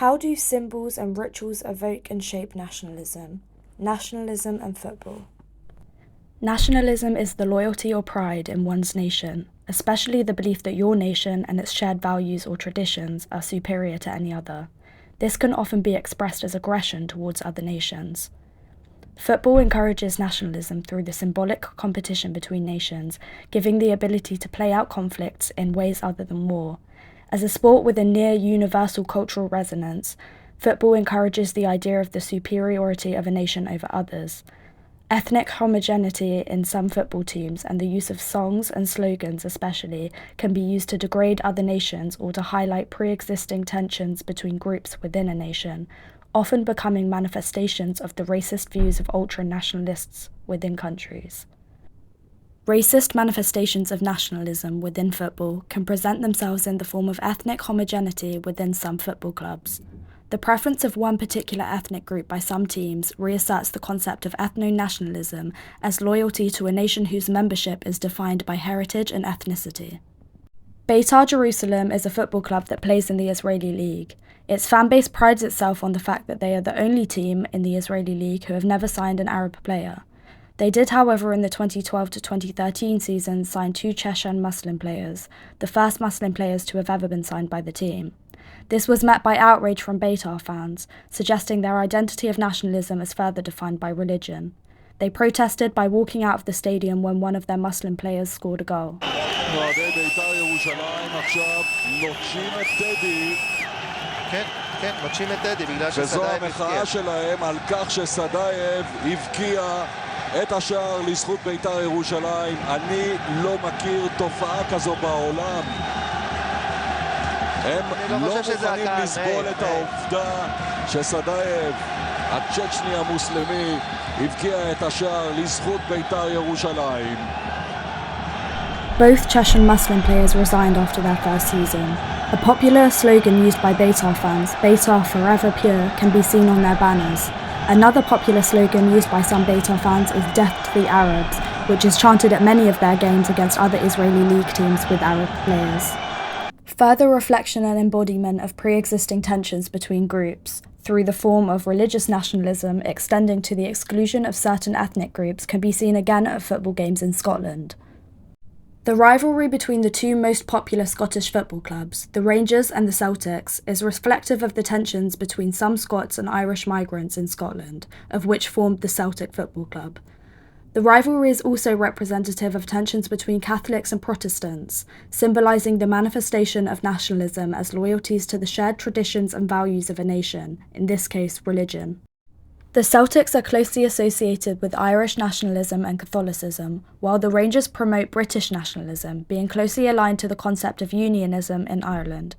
How do symbols and rituals evoke and shape nationalism? Nationalism and football. Nationalism is the loyalty or pride in one's nation, especially the belief that your nation and its shared values or traditions are superior to any other. This can often be expressed as aggression towards other nations. Football encourages nationalism through the symbolic competition between nations, giving the ability to play out conflicts in ways other than war. As a sport with a near universal cultural resonance, football encourages the idea of the superiority of a nation over others. Ethnic homogeneity in some football teams and the use of songs and slogans especially can be used to degrade other nations or to highlight pre-existing tensions between groups within a nation, often becoming manifestations of the racist views of ultra-nationalists within countries. Racist manifestations of nationalism within football can present themselves in the form of ethnic homogeneity within some football clubs. The preference of one particular ethnic group by some teams reasserts the concept of ethno-nationalism as loyalty to a nation whose membership is defined by heritage and ethnicity. Beitar Jerusalem is a football club that plays in the Israeli League. Its fanbase prides itself on the fact that they are the only team in the Israeli League who have never signed an Arab player. They did, however, in the 2012 to 2013 season sign 2 Chechen Muslim players, the first Muslim players to have ever been signed by the team. This was met by outrage from Beitar fans, suggesting their identity of nationalism is further defined by religion. They protested by walking out of the stadium when one of their Muslim players scored a goal. וזו המחאה שלהם על כך שסדאייב הבקיע את השער לזכות בית"ר ירושלים. אני לא מכיר תופעה כזו בעולם. הם לא מוכנים לסבול את העובדה שסדאייב, הצ'צ'ני המוסלמי, הבקיע את השער לזכות בית"ר ירושלים. Both Chechen Muslim players resigned after their first season. A popular slogan used by Beitar fans, Beitar Forever Pure, can be seen on their banners. Another popular slogan used by some Beitar fans is Death to the Arabs, which is chanted at many of their games against other Israeli league teams with Arab players. Further reflection and embodiment of pre-existing tensions between groups, through the form of religious nationalism extending to the exclusion of certain ethnic groups, can be seen again at football games in Scotland. The rivalry between the two most popular Scottish football clubs, the Rangers and the Celtics, is reflective of the tensions between some Scots and Irish migrants in Scotland, of which formed the Celtic Football Club. The rivalry is also representative of tensions between Catholics and Protestants, symbolising the manifestation of nationalism as loyalties to the shared traditions and values of a nation, in this case religion. The Celtics are closely associated with Irish nationalism and Catholicism, while the Rangers promote British nationalism, being closely aligned to the concept of unionism in Ireland.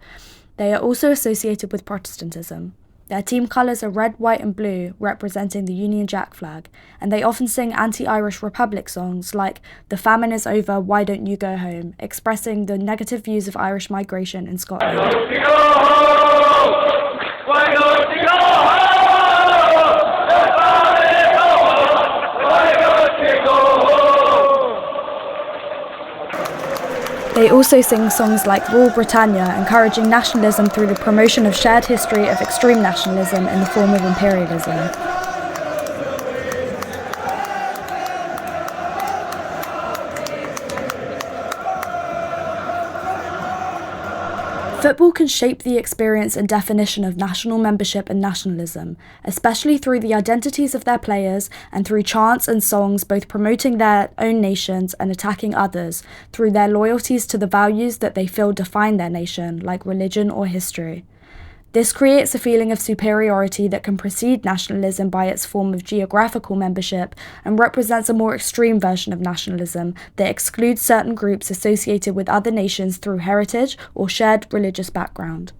They are also associated with Protestantism. Their team colours are red, white and blue, representing the Union Jack flag, and they often sing anti-Irish Republic songs like "The famine is over, why don't you go home," expressing the negative views of Irish migration in Scotland. Why don't you go home? Why don't you go home? They also sing songs like Rule Britannia, encouraging nationalism through the promotion of shared history of extreme nationalism in the form of imperialism. Football can shape the experience and definition of national membership and nationalism, especially through the identities of their players and through chants and songs both promoting their own nations and attacking others through their loyalties to the values that they feel define their nation, like religion or history. This creates a feeling of superiority that can precede nationalism by its form of geographical membership and represents a more extreme version of nationalism that excludes certain groups associated with other nations through heritage or shared religious background.